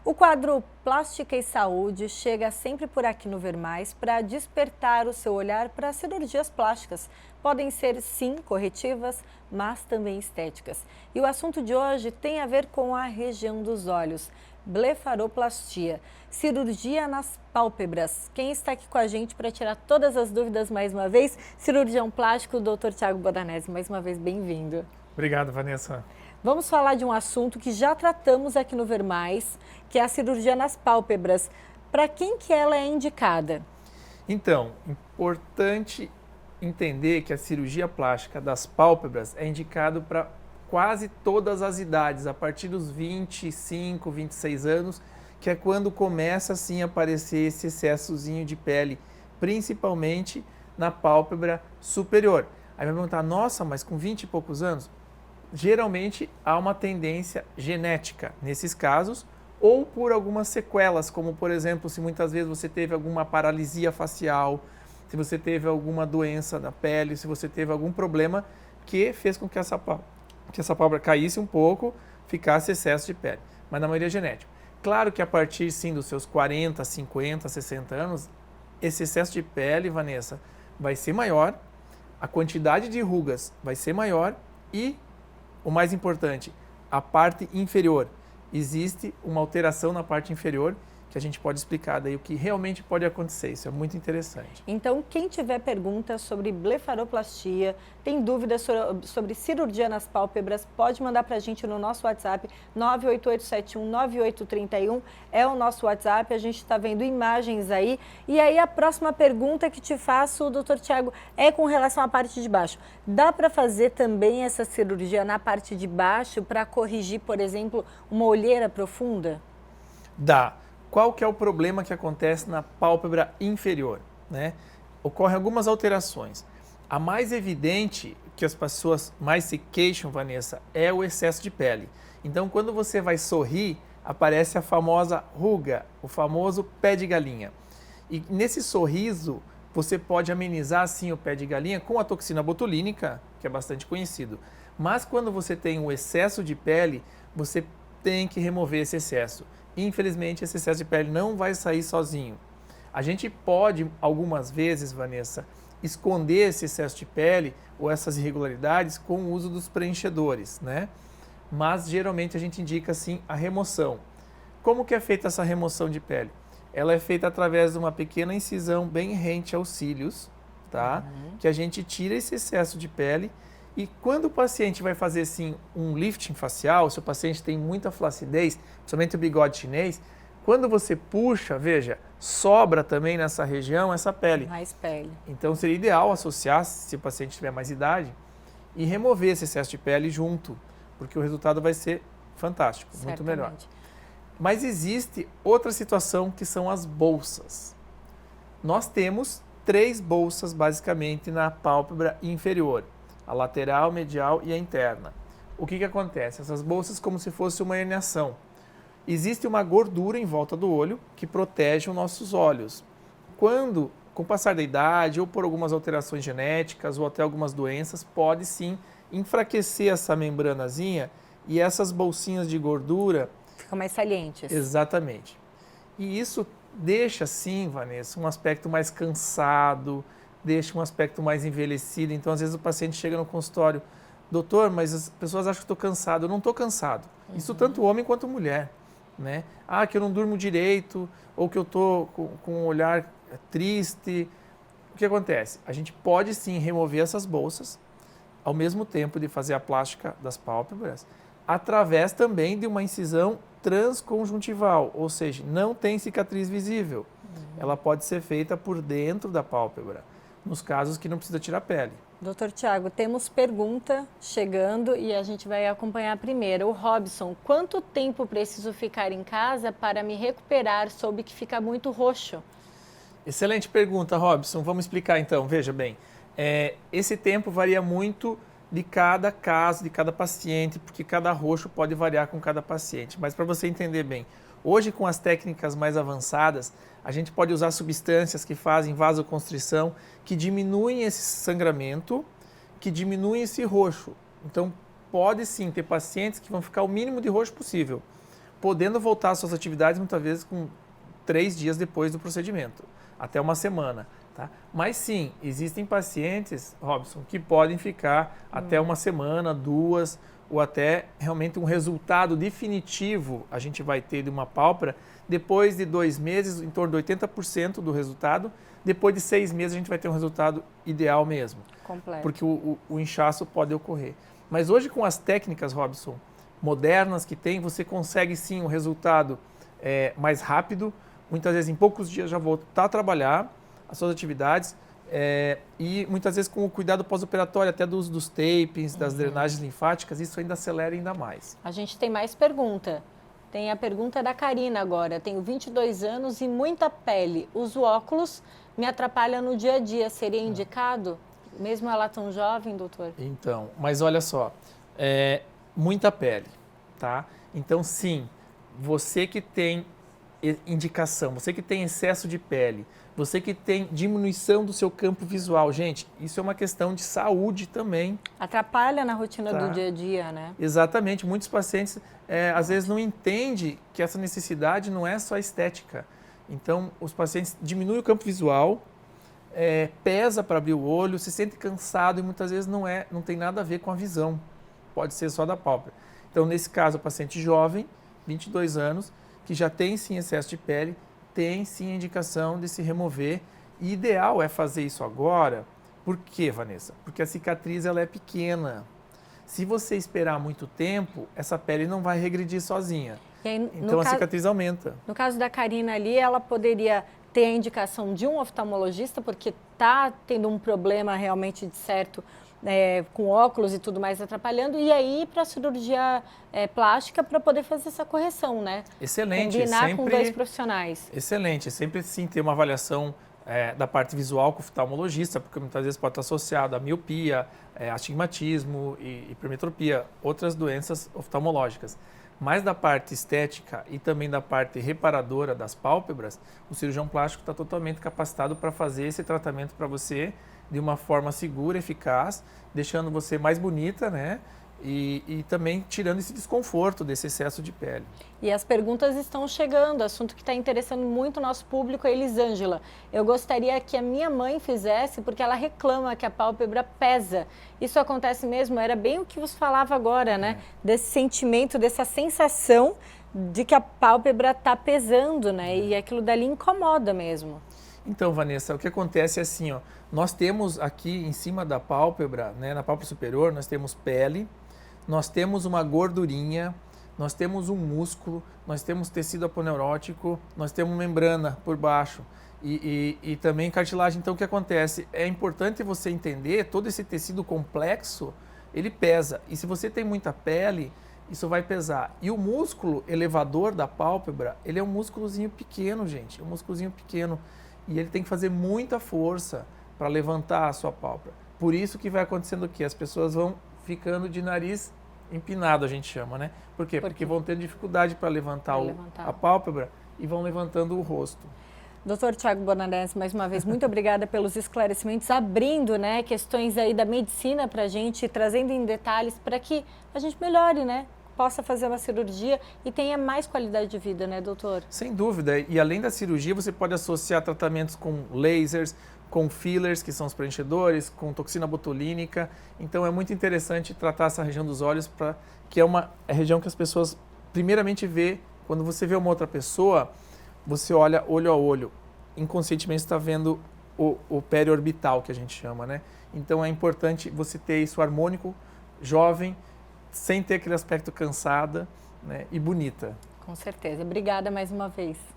O quadro Plástica e Saúde chega sempre por aqui no Ver Mais para despertar o seu olhar para cirurgias plásticas. Podem ser, sim, corretivas, mas também estéticas. E o assunto de hoje tem a ver com a região dos olhos. Blefaroplastia, cirurgia nas pálpebras. Quem está aqui com a gente para tirar todas as dúvidas mais uma vez? Cirurgião plástico, Dr. Thiago Bodanese. Mais uma vez, bem-vindo. Obrigado, Vanessa. Vamos falar de um assunto que já tratamos aqui no Ver Mais, que é a cirurgia nas pálpebras. Para quem que ela é indicada? Então, importante entender que a cirurgia plástica das pálpebras é indicado para quase todas as idades, a partir dos 25, 26 anos, que é quando começa assim a aparecer esse excessozinho de pele, principalmente na pálpebra superior. Aí vai perguntar, nossa, mas com 20 e poucos anos? Geralmente há uma tendência genética nesses casos, ou por algumas sequelas, como por exemplo, se muitas vezes você teve alguma paralisia facial, se você teve alguma doença na pele, se você teve algum problema que fez com que essa pálpebra caísse um pouco, ficasse excesso de pele, mas na maioria é genético. Claro que a partir sim dos seus 40, 50, 60 anos, esse excesso de pele, Vanessa, vai ser maior, a quantidade de rugas vai ser maior e o mais importante, a parte inferior. Existe uma alteração na parte inferior que a gente pode explicar daí o que realmente pode acontecer. Isso é muito interessante. Então, quem tiver perguntas sobre blefaroplastia, tem dúvidas sobre cirurgia nas pálpebras, pode mandar para a gente no nosso WhatsApp, 988719831, é o nosso WhatsApp, a gente está vendo imagens aí. E aí a próxima pergunta que te faço, doutor Thiago, é com relação à parte de baixo. Dá para fazer também essa cirurgia na parte de baixo para corrigir, por exemplo, uma olheira profunda? Dá. Qual que é o problema que acontece na pálpebra inferior, né? Ocorrem algumas alterações. A mais evidente que as pessoas mais se queixam, Vanessa, é o excesso de pele. Então, quando você vai sorrir, aparece a famosa ruga, o famoso pé de galinha. E nesse sorriso, você pode amenizar, sim, o pé de galinha com a toxina botulínica, que é bastante conhecido. Mas quando você tem o excesso de pele, você tem que remover esse excesso. Infelizmente, esse excesso de pele não vai sair sozinho. A gente pode, algumas vezes, Vanessa, esconder esse excesso de pele ou essas irregularidades com o uso dos preenchedores, né? Mas, geralmente, a gente indica, sim, a remoção. Como que é feita essa remoção de pele? Ela é feita através de uma pequena incisão bem rente aos cílios, tá? Que a gente tira esse excesso de pele. E quando o paciente vai fazer assim, um lifting facial, se o paciente tem muita flacidez, principalmente o bigode chinês, quando você puxa, veja, sobra também nessa região essa pele. Mais pele. Então seria ideal associar, se o paciente tiver mais idade, e remover esse excesso de pele junto, porque o resultado vai ser fantástico, muito melhor. Mas existe outra situação que são as bolsas. Nós temos 3 bolsas basicamente na pálpebra inferior. A lateral, medial e a interna. O que acontece? Essas bolsas como se fosse uma herniação. Existe uma gordura em volta do olho que protege os nossos olhos. Quando, com o passar da idade ou por algumas alterações genéticas ou até algumas doenças, pode sim enfraquecer essa membranazinha e essas bolsinhas de gordura... Ficam mais salientes. Exatamente. E isso deixa sim, Vanessa, um aspecto mais cansado, deixa um aspecto mais envelhecido. Então, às vezes, o paciente chega no consultório, doutor, mas as pessoas acham que estou cansado. Eu não estou cansado. Isso tanto homem quanto mulher, né? Ah, que eu não durmo direito, ou que eu estou com um olhar triste. O que acontece? A gente pode sim remover essas bolsas, ao mesmo tempo de fazer a plástica das pálpebras, através também de uma incisão transconjuntival, ou seja, não tem cicatriz visível. Ela pode ser feita por dentro da pálpebra, nos casos que não precisa tirar pele. Doutor Thiago, temos pergunta chegando e a gente vai acompanhar a primeira. O Robson, quanto tempo preciso ficar em casa para me recuperar? Soube que fica muito roxo. Excelente pergunta, Robson. Vamos explicar então. Veja bem, esse tempo varia muito de cada caso, de cada paciente, porque cada roxo pode variar com cada paciente. Mas para você entender bem, hoje com as técnicas mais avançadas, a gente pode usar substâncias que fazem vasoconstrição, que diminuem esse sangramento, que diminuem esse roxo. Então, pode sim ter pacientes que vão ficar o mínimo de roxo possível. podendo voltar às suas atividades muitas vezes com 3 dias depois do procedimento, até uma semana. Tá? Mas sim, existem pacientes, Robson, que podem ficar até uma semana, 2, ou até realmente um resultado definitivo a gente vai ter de uma pálpebra depois de 2 meses, em torno de 80% do resultado. Depois de 6 meses a gente vai ter um resultado ideal mesmo. Completo. Porque o inchaço pode ocorrer. Mas hoje com as técnicas, Robson, modernas que tem, você consegue sim um resultado mais rápido. Muitas vezes em poucos dias já voltar a trabalhar as suas atividades e muitas vezes com o cuidado pós-operatório, até do uso dos tapings, das drenagens linfáticas, isso ainda acelera ainda mais. A gente tem mais pergunta. Tem a pergunta da Karina agora. Tenho 22 anos e muita pele. Uso óculos, me atrapalha no dia a dia. Seria indicado? Mesmo ela tão jovem, doutor? Então, mas olha só, muita pele, tá? Então sim, você que tem indicação, você que tem excesso de pele, você que tem diminuição do seu campo visual, gente, isso é uma questão de saúde também. Atrapalha na rotina Tá. do dia a dia, né? Exatamente, muitos pacientes às vezes não entendem que essa necessidade não é só estética. Então, os pacientes diminuem o campo visual, pesa para abrir o olho, se sente cansado e muitas vezes não tem nada a ver com a visão, pode ser só da pálpebra. Então, nesse caso, o paciente jovem, 22 anos, que já tem sim excesso de pele, tem sim a indicação de se remover. E ideal é fazer isso agora. Por quê, Vanessa? Porque a cicatriz ela é pequena. Se você esperar muito tempo, essa pele não vai regredir sozinha. E aí, Então a cicatriz aumenta. No caso da Karina ali, ela poderia ter a indicação de um oftalmologista, porque está tendo um problema realmente de certo, com óculos e tudo mais atrapalhando, e aí para a cirurgia plástica para poder fazer essa correção, né? Excelente. Combinar com 2 profissionais. Excelente. Sempre sim ter uma avaliação da parte visual com o oftalmologista, porque muitas vezes pode estar associado a miopia, astigmatismo, hipermetropia, outras doenças oftalmológicas. Mas da parte estética e também da parte reparadora das pálpebras, o cirurgião plástico está totalmente capacitado para fazer esse tratamento para você de uma forma segura, eficaz, deixando você mais bonita, né? E também tirando esse desconforto desse excesso de pele. E as perguntas estão chegando, assunto que está interessando muito o nosso público. A Elisângela: eu gostaria que a minha mãe fizesse porque ela reclama que a pálpebra pesa. Isso acontece mesmo? Era bem o que você falava agora, né? Desse sentimento, dessa sensação de que a pálpebra está pesando, né? E aquilo dali incomoda mesmo. Então, Vanessa, o que acontece é assim, ó, nós temos aqui em cima da pálpebra, né, na pálpebra superior, nós temos pele, nós temos uma gordurinha, nós temos um músculo, nós temos tecido aponeurótico, nós temos membrana por baixo e também cartilagem. Então, o que acontece? É importante você entender, todo esse tecido complexo, ele pesa. E se você tem muita pele, isso vai pesar. E o músculo elevador da pálpebra, ele é um músculozinho pequeno, gente, um músculozinho pequeno. E ele tem que fazer muita força para levantar a sua pálpebra. Por isso que vai acontecendo o quê? As pessoas vão ficando de nariz empinado, a gente chama, né? Por quê? Porque vão tendo dificuldade para levantar a pálpebra e vão levantando o rosto. Doutor Thiago Bonanese, mais uma vez, muito obrigada pelos esclarecimentos, abrindo, né, questões aí da medicina para a gente, trazendo em detalhes para que a gente melhore, né? Possa fazer uma cirurgia e tenha mais qualidade de vida, né, doutor? Sem dúvida. E além da cirurgia, você pode associar tratamentos com lasers, com fillers, que são os preenchedores, com toxina botulínica. Então é muito interessante tratar essa região dos olhos, que é uma região que as pessoas primeiramente vê. Quando você vê uma outra pessoa, você olha olho a olho. Inconscientemente você está vendo o periorbital, que a gente chama, né? Então é importante você ter isso harmônico, jovem, sem ter aquele aspecto cansada, né, e bonita. Com certeza. Obrigada mais uma vez.